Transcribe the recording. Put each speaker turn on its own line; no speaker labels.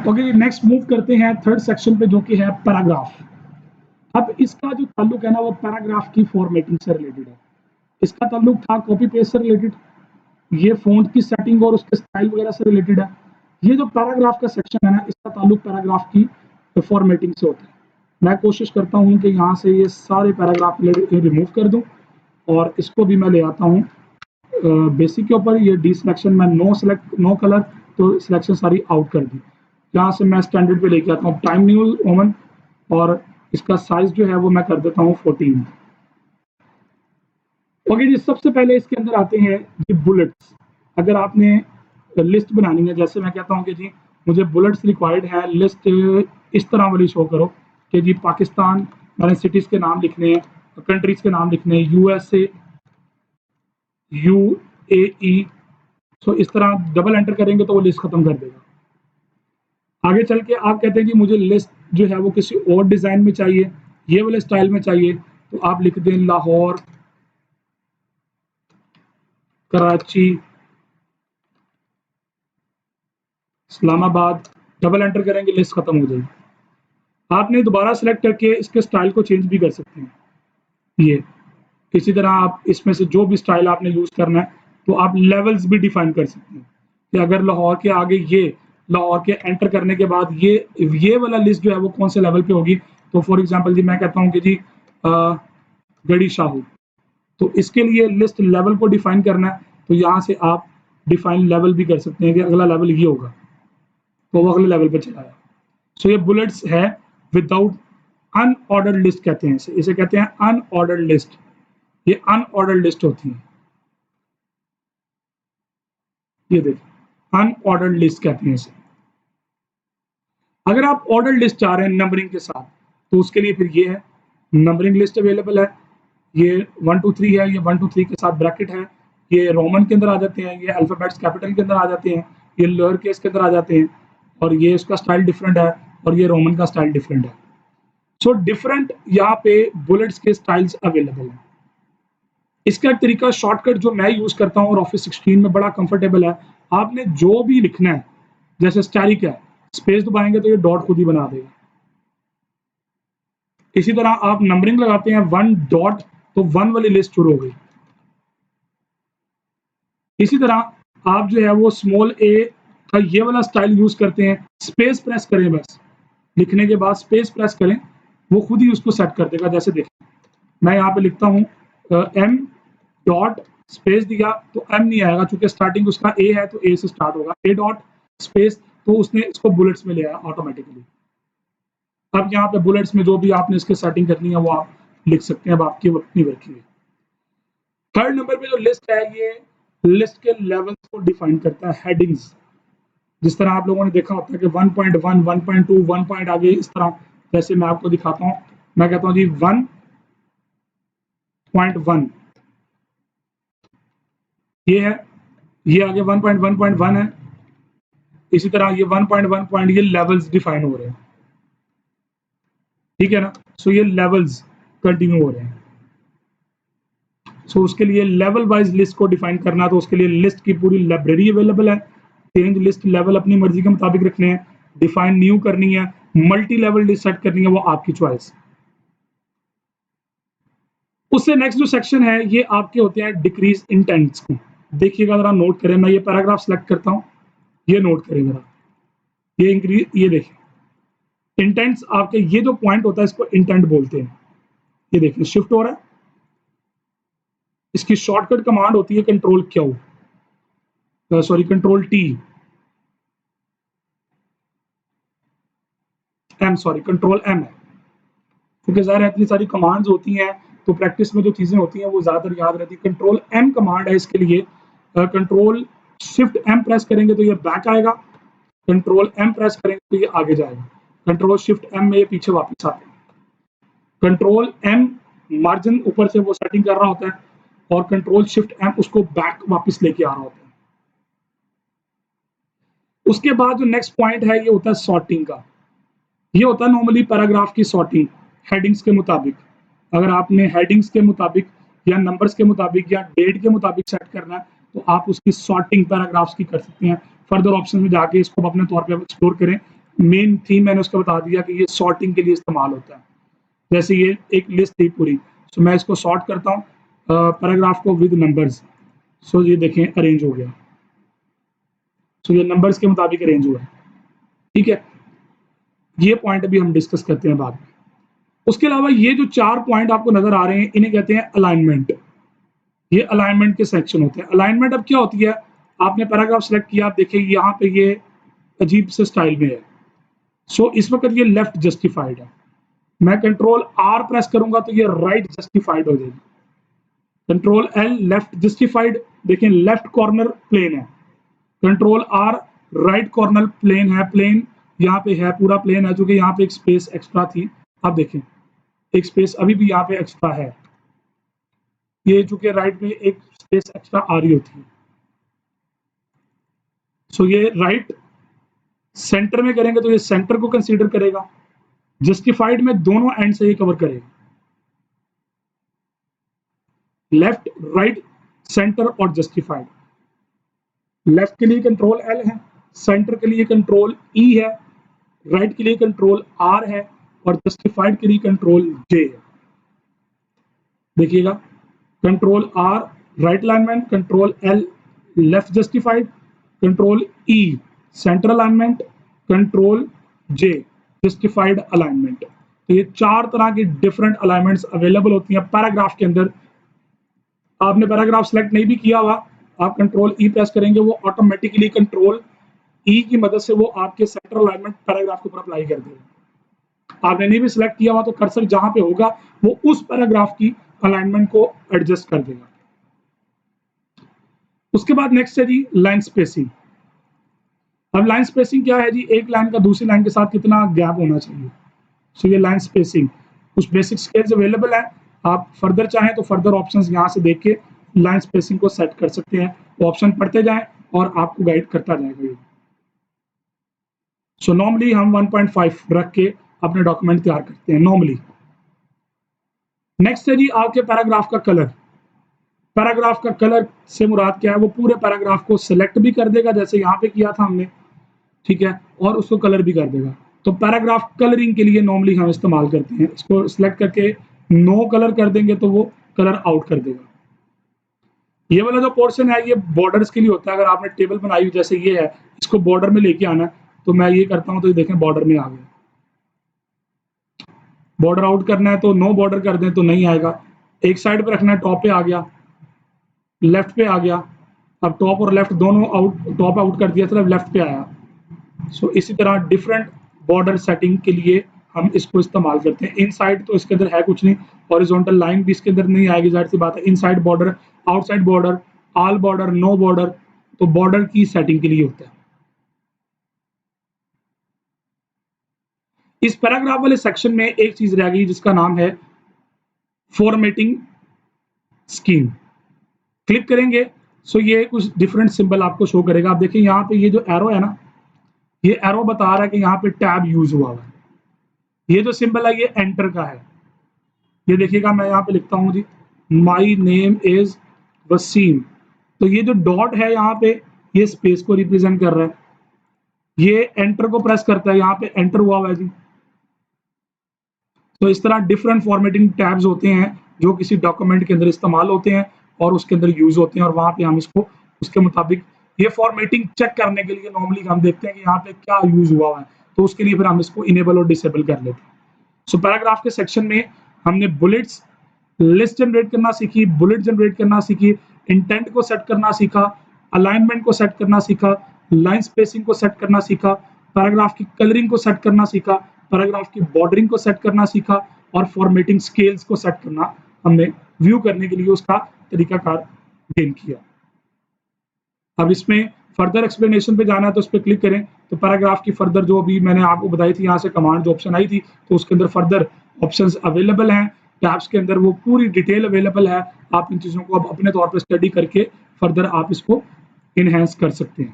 Okay, next move करते हैं third section पे जो कि है पैराग्राफ। अब इसका जो ताल्लुक है ना वो पैराग्राफ की फॉर्मेटिंग से रिलेटेड है। इसका ताल्लुक था कॉपी पेस्ट से रिलेटेड, ये फ़ॉन्ट की सेटिंग और उसके स्टाइल वगैरह से रिलेटेड है। ये जो पैराग्राफ का सेक्शन है ना, इसका ताल्लुक पैराग्राफ की फॉर्मेटिंग से होता है। मैं कोशिश करता हूँ कि यहाँ से ये सारे पैराग्राफ रिमूव कर दूँ और इसको भी मैं ले आता हूँ बेसिक के ऊपर। ये डी सिलेक्शन में नो कलर, तो सिलेक्शन सारी आउट कर दी। यहाँ से मैं स्टैंडर्ड पे लेके आता हूँ टाइम न्यू रोमन, और इसका साइज जो है वो मैं कर देता हूँ 14। ओके जी, सबसे पहले इसके अंदर आते हैं जी बुलेट्स। अगर आपने लिस्ट बनानी है, जैसे मैं कहता हूँ कि जी मुझे बुलेट्स रिक्वायर्ड है, लिस्ट इस तरह वाली शो करो कि जी पाकिस्तान, मैंने सिटीज़ के नाम लिखने हैं, कंट्रीज़ के नाम लिखने हैं, यूएसए, यूएई। सो इस तरह डबल एंटर करेंगे तो वो लिस्ट खत्म कर देगा। आगे चल के आप कहते हैं कि मुझे लिस्ट जो है वो किसी और डिज़ाइन में चाहिए, ये वाले स्टाइल में चाहिए, तो आप लिख दें लाहौर, कराची, इस्लामाबाद, डबल एंटर करेंगे लिस्ट खत्म हो जाएगी। आपने दोबारा सेलेक्ट करके इसके स्टाइल को चेंज भी कर सकते हैं। ये इसी तरह आप इसमें से जो भी स्टाइल आपने यूज करना है, तो आप लेवल्स भी डिफाइन कर सकते हैं कि अगर लाहौर के आगे ये, लाहौर के एंटर करने के बाद ये वाला लिस्ट जो है वो कौन से लेवल पे होगी। तो फॉर एग्जांपल जी मैं कहता हूँ कि जी गढ़ी शाहू, तो इसके लिए लिस्ट लेवल को डिफाइन करना है, तो यहाँ से आप डिफाइन लेवल भी कर सकते हैं कि अगला लेवल ये होगा, तो वो अगले लेवल पे चला जाए। सो ये बुलेट्स है विदाउट अनऑर्डर्ड लिस्ट कहते हैं इसे कहते हैं अनऑर्डर्ड लिस्ट। ये अनऑर्डर्ड लिस्ट होती है, ये देखिए अनऑर्डर्ड लिस्ट कहते हैं इसे। अगर आप ऑर्डर्ड लिस्ट चाह रहे हैं नंबरिंग के साथ, तो उसके लिए फिर ये है नंबरिंग लिस्ट अवेलेबल है। ये 1 2 3 है, ये 1 2 3 के साथ ब्रैकेट है, ये रोमन के अंदर आ जाते हैं, ये अल्फाबेट्स कैपिटल के अंदर आ जाते हैं, ये लोअर केस के अंदर आ जाते हैं, और ये इसका स्टाइल डिफरेंट है, और ये रोमन का स्टाइल डिफरेंट है। सो डिफरेंट यहाँ पे बुलेट्स के स्टाइल्स अवेलेबल हैं। इसका एक तरीका शॉर्टकट जो मैं यूज करता हूँ और ऑफिस 16 में बड़ा कंफर्टेबल है, आपने जो भी लिखना है, जैसे स्टैरिक है, स्पेस दबाएंगे तो ये डॉट खुद ही बना देगा। इसी तरह आप नंबरिंग लगाते हैं 1 डॉट, तो 1 वाली लिस्ट शुरू हो गई। इसी तरह आप जो है वो स्मॉल ए का ये वाला स्टाइल यूज करते हैं, स्पेस प्रेस करें, बस लिखने के बाद स्पेस प्रेस करें, वो खुद ही उसको सेट कर देगा। जैसे देखें मैं यहाँ पे लिखता हूँ एम डॉट स्पेस दिया तो एम नहीं आएगा, चूंकि स्टार्टिंग उसका ए है तो ए से स्टार्ट होगा, ए डॉट स्पेस, तो उसने इसको बुलेट्स में ले आया ऑटोमेटिकली। अब यहाँ पे बुलेट्स में जो भी आपने इसके सेटिंग करनी है वो आप लिख सकते हैं, अब आपकी अपनी वर्किंग है। थर्ड नंबर पे जो लिस्ट है, ये लिस्ट के लेवल्स को डिफाइन करता है, हेडिंग्स। जिस तरह आप लोगों ने देखा होता है कि 1.1, 1.2, 1 पॉइंट आगे इस तरह, जैसे मैं आपको दिखाता हूँ, मैं कहता हूँ जी 1.1 ये है, ये आगे 1.1.1 है, इसी तरह ये 1.1 पॉइंट, ये लेवल्स डिफाइन हो रहे हैं, ठीक है ना। सो ये लेवल्स कंटिन्यू हो रहे हैं। सो उसके लिए लेवल वाइज लिस्ट को डिफाइन करना, तो उसके लिए लिस्ट की पूरी लाइब्रेरी अवेलेबल है। चेंज लिस्ट लेवल अपनी मर्जी के मुताबिक रखने हैं, डिफाइन न्यू करनी है, मल्टी लेवल लिस्ट सेट करनी है, वो आपकी चॉइस। उससे नेक्स्ट जो सेक्शन है, ये आपके होते हैं डिक्रीज इंटेंट्स को। देखिएगा जरा, नोट करें, मैं ये पैराग्राफ सेलेक्ट करता हूँ, ये नोट करें जरा, ये इंक्रीज, ये देखिए इंटेंट्स आपके, ये जो पॉइंट होता है इसको इंटेंट बोलते हैं। ये देखिए शिफ्ट हो रहा है, इसकी शॉर्टकट कमांड होती है control Q, sorry control T, M, sorry control M है, क्योंकि ज़ाहिर है इतनी सारी कमांड्स होती हैं तो प्रैक्टिस में जो चीज़ें होती हैं वो ज़्यादातर याद रहती है। कंट्रोल एम कमांड है इसके लिए, कंट्रोल शिफ्ट एम प्रेस करेंगे तो ये बैक आएगा, कंट्रोल एम प्रेस करेंगे तो ये आगे जाएगा, कंट्रोल शिफ्ट एम में ये पीछे वापस आते हैं। कंट्रोल एम मार्जिन ऊपर से वो सेटिंग कर रहा होता है, और कंट्रोल शिफ्ट एम उसको बैक वापस लेके आ रहा होता है। उसके बाद जो नेक्स्ट पॉइंट है, ये होता है सॉर्टिंग का। ये होता है नॉर्मली पैराग्राफ की सॉर्टिंग हेडिंग्स के मुताबिक। अगर आपने हेडिंग्स के मुताबिक या नंबर्स के मुताबिक या डेट के मुताबिक सेट करना है, तो आप उसकी सॉर्टिंग पैराग्राफ्स की कर सकते हैं। फर्दर ऑप्शन में जाके इसको अपने तौर पे एक्सप्लोर करें, मेन थीम मैंने उसका बता दिया कि ये सॉर्टिंग के लिए इस्तेमाल होता है। जैसे ये एक लिस्ट थी पूरी, सो मैं इसको सॉर्ट करता हूँ पैराग्राफ को विद नंबर्स। सो ये देखें अरेंज हो गया, सो ये नंबर्स के मुताबिक अरेंज हुआ है। ठीक है, ये पॉइंट अभी हम डिस्कस करते हैं बाद में। उसके अलावा ये जो 4 पॉइंट आपको नजर आ रहे हैं, इन्हें कहते हैं अलाइनमेंट। ये अलाइनमेंट के सेक्शन होते हैं। अलाइनमेंट अब क्या होती है, आपने पैराग्राफ सेलेक्ट किया, आप देखिए यहाँ पे ये अजीब से स्टाइल में है। सो इस वक्त ये लेफ्ट जस्टिफाइड है। मैं कंट्रोल आर प्रेस करूंगा तो ये राइट जस्टिफाइड हो जाएगी। कंट्रोल एल लेफ्ट जस्टिफाइड, देखें लेफ्ट कॉर्नर प्लेन है। Control R right corner plain है, प्लेन यहाँ पे है, पूरा प्लेन है, जो कि यहाँ पे एक स्पेस एक्स्ट्रा थी। अब देखें एक स्पेस अभी भी यहाँ पे एक्स्ट्रा है, ये चूंकि राइट में एक स्पेस एक्स्ट्रा आ रही होती है। सो ये राइट सेंटर में करेंगे तो ये सेंटर को कंसीडर करेगा, जस्टिफाइड में दोनों एंड से ये कवर करेगा, लेफ्ट राइट सेंटर और जस्टिफाइड। लेफ्ट के लिए कंट्रोल एल है, सेंटर के लिए कंट्रोल ई है, राइट के लिए कंट्रोल आर है और जस्टिफाइड के लिए कंट्रोल जे है। देखिएगा control R right alignment, control L left justified, control E centre alignment, control J justified alignment. तो ये 4 तरह की डिफरेंट अलाइनमेंट्स अवेलेबल होती हैं पैराग्राफ के अंदर। आपने पैराग्राफ सेलेक्ट नहीं भी किया हुआ, आप कंट्रोल ई प्रेस करेंगे, वो ऑटोमेटिकली कंट्रोल ई की मदद से वो आपके सेंटर अलाइनमेंट पैराग्राफ के ऊपर अप्लाई कर देगा। आपने नहीं भी सिलेक्ट किया हुआ तो कर्सर जहां पे होगा वो उस पैराग्राफ की अलाइनमेंट को एडजस्ट कर देगा। उसके बाद नेक्स्ट है जी लाइन स्पेसिंग। अब लाइन स्पेसिंग क्या है जी, एक लाइन का दूसरी लाइन के साथ कितना गैप होना चाहिए। सो ये लाइन स्पेसिंग कुछ बेसिक स्केल्स अवेलेबल है, आप फर्दर चाहें तो फर्दर ऑप्शंस यहाँ से देख के लाइन स्पेसिंग को सेट कर सकते हैं। ऑप्शन पढ़ते जाएं और आपको गाइड करता जाएगा। सो नॉर्मली हम 1.5 रख के अपने डॉक्यूमेंट तैयार करते हैं नॉर्मली। नेक्स्ट है जी आपके पैराग्राफ का कलर। पैराग्राफ का कलर से मुराद क्या है, वो पूरे पैराग्राफ को सिलेक्ट भी कर देगा जैसे यहाँ पे किया था हमने, ठीक है, और उसको कलर भी कर देगा। तो पैराग्राफ कलरिंग के लिए नॉर्मली हम इस्तेमाल करते हैं, इसको सिलेक्ट करके नो कलर कर देंगे तो वो कलर आउट कर देगा। ये वाला जो पोर्शन है ये बॉर्डर्स के लिए होता है। अगर आपने टेबल बनाई हुई जैसे ये है, इसको बॉर्डर में लेके आना है, तो मैं ये करता हूँ तो ये देखें बॉर्डर में आ गया। बॉर्डर आउट करना है तो नो बॉर्डर कर दें तो नहीं आएगा। एक साइड पे रखना है, टॉप पे आ गया, लेफ्ट पे आ गया। अब टॉप और लेफ्ट दोनों आउट, टॉप आउट कर दिया, सिर्फ लेफ्ट पे आया। सो इसी तरह डिफरेंट बॉर्डर सेटिंग के लिए हम इसको इस्तेमाल करते हैं। इनसाइड तो इसके अंदर है कुछ नहीं, हॉरिजॉन्टल लाइन भी इसके अंदर नहीं आएगी, जाहिर सी बात है। Inside border, outside border, all border, no border, तो बॉर्डर की सेटिंग के लिए होता है। इस पैराग्राफ वाले सेक्शन में एक चीज रह गई जिसका नाम है फॉर्मेटिंग स्कीम। क्लिक करेंगे सो ये कुछ डिफरेंट सिंबल आपको शो करेगा। आप देखिए यहाँ पे ये जो एरो है ना, ये एरो बता रहा है कि यहाँ पे टैब यूज हुआ है। ये जो सिंबल है ये एंटर का है। ये देखिएगा मैं यहाँ पे लिखता हूँ जी, माई नेम इज वसीम, तो ये जो डॉट है यहाँ पे ये स्पेस को रिप्रेजेंट कर रहा है। ये एंटर को प्रेस करता है, यहाँ पे एंटर हुआ हुआ है जी। तो इस तरह डिफरेंट फॉर्मेटिंग टैब्स होते हैं जो किसी डॉक्यूमेंट के अंदर इस्तेमाल होते हैं और उसके अंदर यूज होते हैं, और वहां पे हम इसको उसके मुताबिक ये फॉर्मेटिंग चेक करने के लिए नॉर्मली हम देखते हैं कि यहाँ पे क्या यूज हुआ है, तो उसके लिए फिर हम इसको इनेबल और डिसेबल कर लेते हैं। सो पैराग्राफ के सेक्शन में हमने बुलेट्स, लिस्ट जनरेट करना सीखी, बुलेट जनरेट करना सीखी, इंटेंट को सेट करना सीखा, अलाइनमेंट को सेट करना सीखा, लाइन स्पेसिंग को सेट करना सीखा, पैराग्राफ की कलरिंग को सेट करना सीखा, पैराग्राफ की बॉर्डरिंग को सेट करना सीखा, और फॉर्मेटिंग स्केल्स को सेट करना हमने व्यू करने के लिए उसका तरीकाकार गेन किया। अब इसमें फर्दर एक्सप्लेनेशन पे जाना है तो उस पर क्लिक करें, तो पैराग्राफ की फर्दर जो अभी मैंने आपको बताई थी यहाँ से कमांड जो ऑप्शन आई थी, तो उसके अंदर फर्दर ऑप्शंस अवेलेबल हैं। टैब्स के अंदर वो पूरी डिटेल अवेलेबल है। आप इन चीज़ों को अब अपने तौर पर स्टडी करके फर्दर आप इसको इनहेंस कर सकते हैं।